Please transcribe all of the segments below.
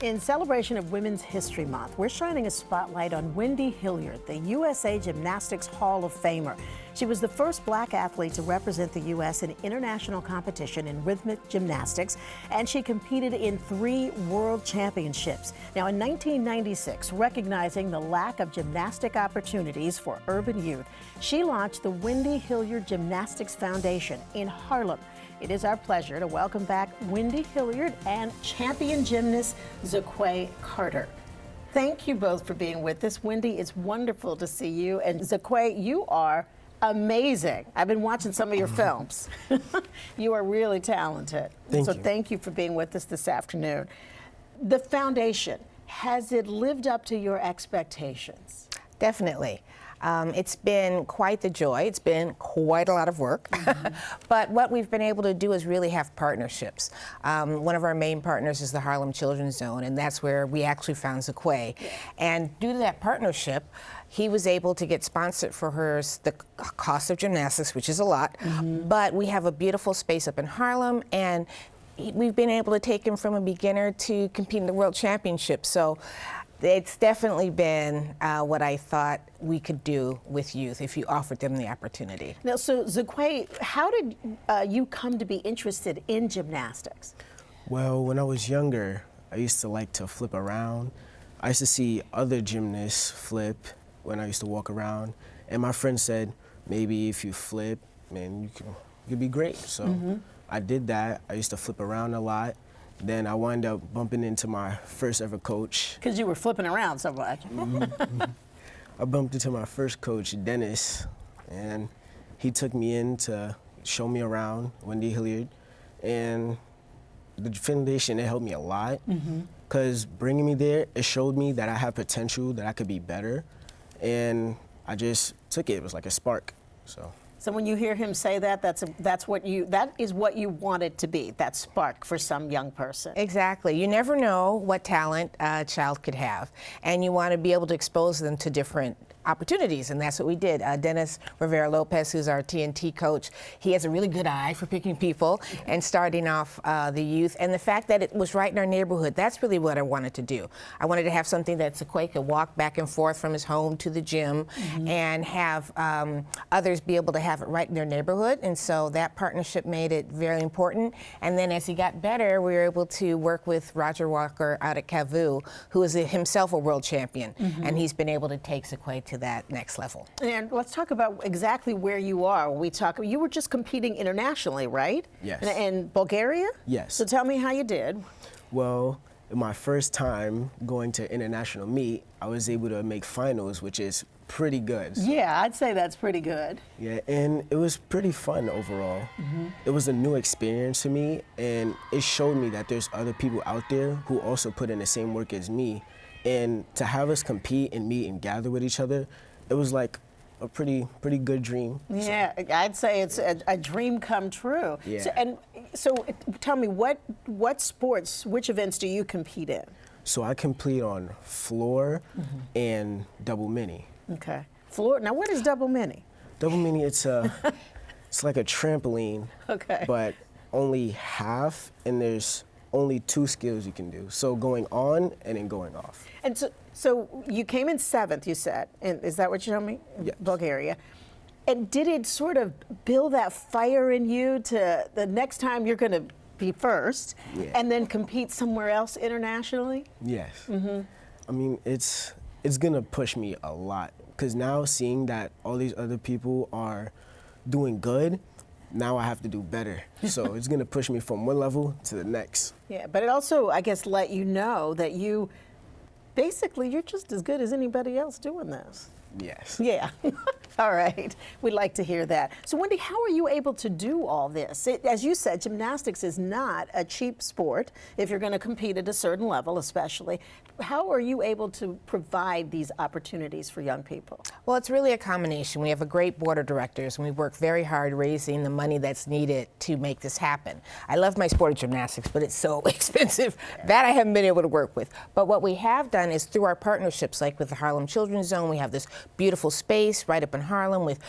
In celebration of Women's History Month, we're shining a spotlight on Wendy Hilliard, the USA Gymnastics Hall of Famer. She was the first black athlete to represent the U.S. in international competition in rhythmic gymnastics, and she competed in 3 world championships. Now, in 1996, recognizing the lack of gymnastic opportunities for urban youth, she launched the Wendy Hilliard Gymnastics Foundation in Harlem. It is our pleasure to welcome back Wendy Hilliard and champion gymnast ZaQuae Carter. Thank you both for being with us. Wendy, it's wonderful to see you. And ZaQuae, you are amazing. I've been watching some of your films. You are really talented. Thank you for being with us this afternoon. The foundation, has it lived up to your expectations? Definitely. It's been quite the joy. It's been quite a lot of work. But what we've been able to do is really have partnerships. One of our main partners is the Harlem Children's Zone, and that's where we actually found ZaQuae. And due to that partnership, he was able to get sponsored for the cost of gymnastics, which is a lot. But we have a beautiful space up in Harlem, and we've been able to take him from a beginner to compete in the World Championship. So it's definitely been what I thought we could do with youth if you offered them the opportunity. Now, so ZaQuae, how did you come to be interested in gymnastics? Well, when I was younger, I used to like to flip around. I used to see other gymnasts flip when I used to walk around, and my friend said, maybe if you flip, man, you could be great. So I did that. I used to flip around a lot. Then I wound up bumping into my first ever coach. Because you were flipping around so much. I bumped into my first coach, Dennis, and he took me in to show me around, Wendy Hilliard. And the foundation, it helped me a lot. Because bringing me there, it showed me that I have potential, that I could be better. And I just took it. It was like a spark. So when you hear him say that, that is what you want it to be, that spark for some young person. Exactly. You never know what talent a child could have, and you want to be able to expose them to different opportunities, and that's what we did. Dennis Rivera-Lopez, who's our TNT coach, he has a really good eye for picking people and starting off the youth. And the fact that it was right in our neighborhood, that's really what I wanted to do. I wanted to have something that ZaQuae could walk back and forth from his home to the gym and have others be able to have it right in their neighborhood. And so that partnership made it very important. And then as he got better, we were able to work with Roger Walker out at CAVU, who is himself a world champion. And he's been able to take ZaQuae to that next level. And let's talk about exactly where you are. You were just competing internationally, right? Yes. In Bulgaria? Yes. So tell me how you did. Well, my first time going to international meet, I was able to make finals, which is pretty good. So. Yeah, I'd say that's pretty good. Yeah, and it was pretty fun overall. It was a new experience to me, and it showed me that there's other people out there who also put in the same work as me. And to have us compete and meet and gather with each other, it was like a pretty good dream. Yeah, so. I'd say it's a dream come true. Yeah. So tell me, what sports, which events do you compete in? So I compete on floor and double mini. Okay. Floor. Now, what is double mini? Double mini, it's like a trampoline, but only half, and there's only 2 skills you can do. So going on and then going off. And so you came in 7th, you said, and is that what you told me? Yes. Bulgaria. And did it sort of build that fire in you to the next time you're going to be first and then compete somewhere else internationally? Yes. I mean, it's going to push me a lot, because now seeing that all these other people are doing good, now I have to do better. So it's going to push me from one level to the next. Yeah, but it also, I guess, let you know that you're just as good as anybody else doing this. Yes. Yeah. All right. We'd like to hear that. So, Wendy, how are you able to do all this? As you said, gymnastics is not a cheap sport if you're going to compete at a certain level, especially. How are you able to provide these opportunities for young people? Well, it's really a combination. We have a great board of directors, and we work very hard raising the money that's needed to make this happen. I love my sport of gymnastics, but it's so expensive that I haven't been able to work with. But what we have done is through our partnerships, like with the Harlem Children's Zone, we have this beautiful space right up in Harlem with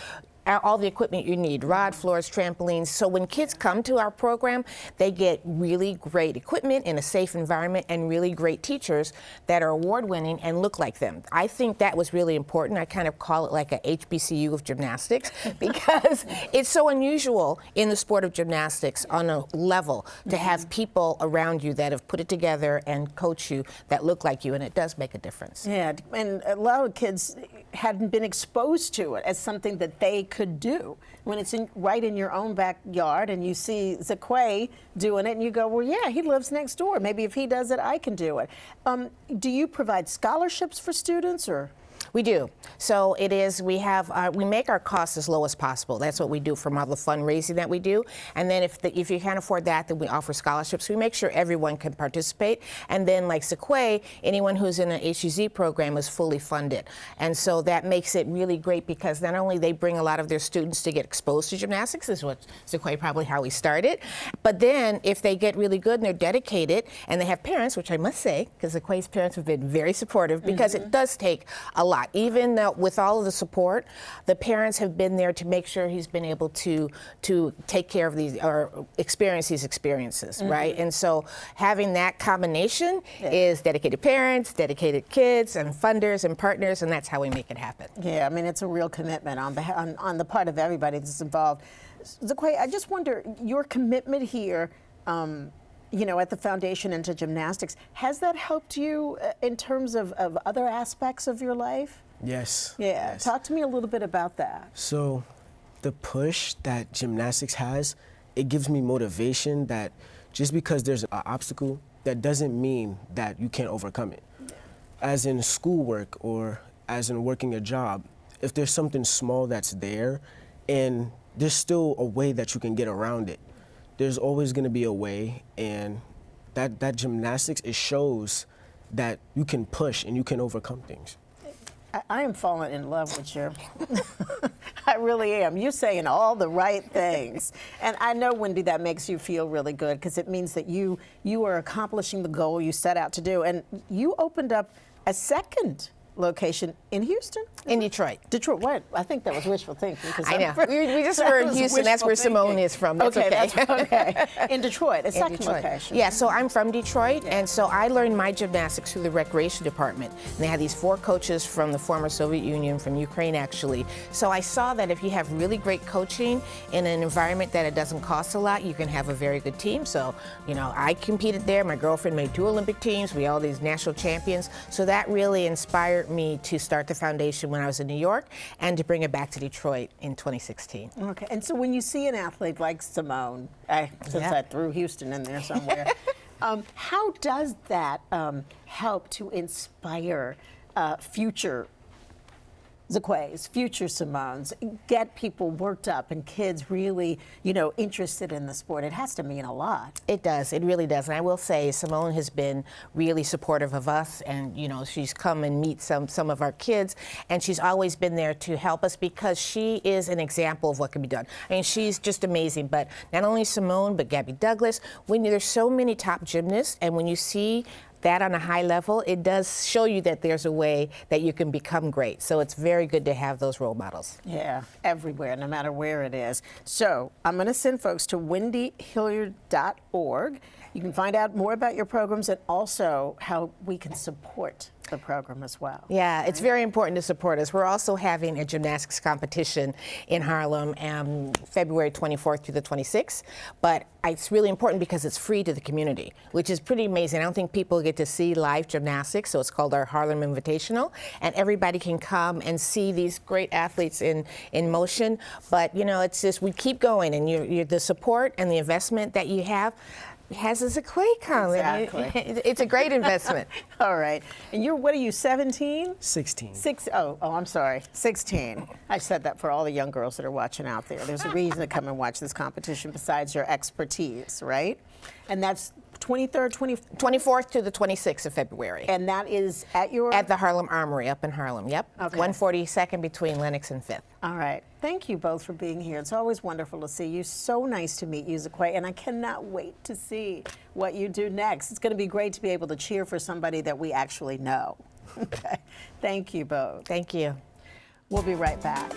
all the equipment you need, rod floors, trampolines. So when kids come to our program, they get really great equipment in a safe environment and really great teachers that are award-winning and look like them. I think that was really important. I kind of call it like a HBCU of gymnastics because it's so unusual in the sport of gymnastics on a level to have people around you that have put it together and coach you that look like you, and it does make a difference. Yeah, and a lot of kids hadn't been exposed to it as something that they could do. When it's right in your own backyard and you see ZaQuae doing it and you go, well, yeah, he lives next door. Maybe if he does it, I can do it. Do you provide scholarships for students, or? We do. So it is, we make our costs as low as possible. That's what we do from all the fundraising that we do. And then if you can't afford that, then we offer scholarships. We make sure everyone can participate. And then like ZaQuae, anyone who's in an HUZ program is fully funded. And so that makes it really great because not only they bring a lot of their students to get exposed to gymnastics, this is what ZaQuae probably how we started, but then if they get really good and they're dedicated and they have parents, which I must say, because ZaQuae's parents have been very supportive, because it does take a lot. Even with all of the support, the parents have been there to make sure he's been able to take care of these or experience these experiences, right? And so having that combination is dedicated parents, dedicated kids, and funders and partners, and that's how we make it happen. Yeah, I mean, it's a real commitment on the part of everybody that's involved. ZaQuae, I just wonder, your commitment here, you know, at the foundation into gymnastics, has that helped you in terms of other aspects of your life? Yes. Yeah, yes. Talk to me a little bit about that. So the push that gymnastics has, it gives me motivation that just because there's an obstacle, that doesn't mean that you can't overcome it. As in schoolwork or as in working a job, if there's something small that's there and there's still a way that you can get around it, there's always going to be a way, and that gymnastics, it shows that you can push and you can overcome things. I am falling in love with you. I really am. You're saying all the right things. And I know, Wendy, that makes you feel really good because it means that you are accomplishing the goal you set out to do. And you opened up a second location in Houston? In Detroit. Detroit, what? I think that was wishful thinking. I know. We just were in Houston. That's where Simone is from. That's okay. That's okay. In Detroit, a second location. Yeah, so I'm from Detroit, and so I learned my gymnastics through the recreation department. And they had these 4 coaches from the former Soviet Union, from Ukraine actually. So I saw that if you have really great coaching in an environment that it doesn't cost a lot, you can have a very good team. So, you know, I competed there. My girlfriend made 2 Olympic teams. We all these national champions. So that really inspired me to start the foundation when I was in New York and to bring it back to Detroit in 2016. Okay, and so when you see an athlete like Simone, since I threw Houston in there somewhere, how does that help to inspire future ZaQuaes, future Simones, get people worked up and kids really, you know, interested in the sport? It has to mean a lot. It does. It really does. And I will say Simone has been really supportive of us, and, you know, she's come and meet some of our kids, and she's always been there to help us because she is an example of what can be done. I mean, she's just amazing. But not only Simone, but Gabby Douglas. When there's so many top gymnasts, and when you see that on a high level, it does show you that there's a way that you can become great. So it's very good to have those role models. Yeah, everywhere, no matter where it is. So I'm going to send folks to wendyhilliard.org. You can find out more about your programs and also how we can support the program as well. Yeah, it's very important to support us. We're also having a gymnastics competition in Harlem February 24th through the 26th, but it's really important because it's free to the community, which is pretty amazing. I don't think people get to see live gymnastics, so it's called our Harlem Invitational, and everybody can come and see these great athletes in motion. But, you know, it's just, we keep going, and the support and the investment that you have has a ZaQuae comment. Exactly. It's a great investment. All right. And what are you, 17? 16. Oh, I'm sorry, 16. I said that for all the young girls that are watching out there. There's a reason to come and watch this competition besides your expertise, right? And that's 23rd, 24th to the 26th of February. And that is at your? At the Harlem Armory up in Harlem, yep. Okay. 142nd between Lenox and 5th. All right. Thank you both for being here. It's always wonderful to see you. So nice to meet you, ZaQuae, and I cannot wait to see what you do next. It's going to be great to be able to cheer for somebody that we actually know. Okay. Thank you both. Thank you. We'll be right back.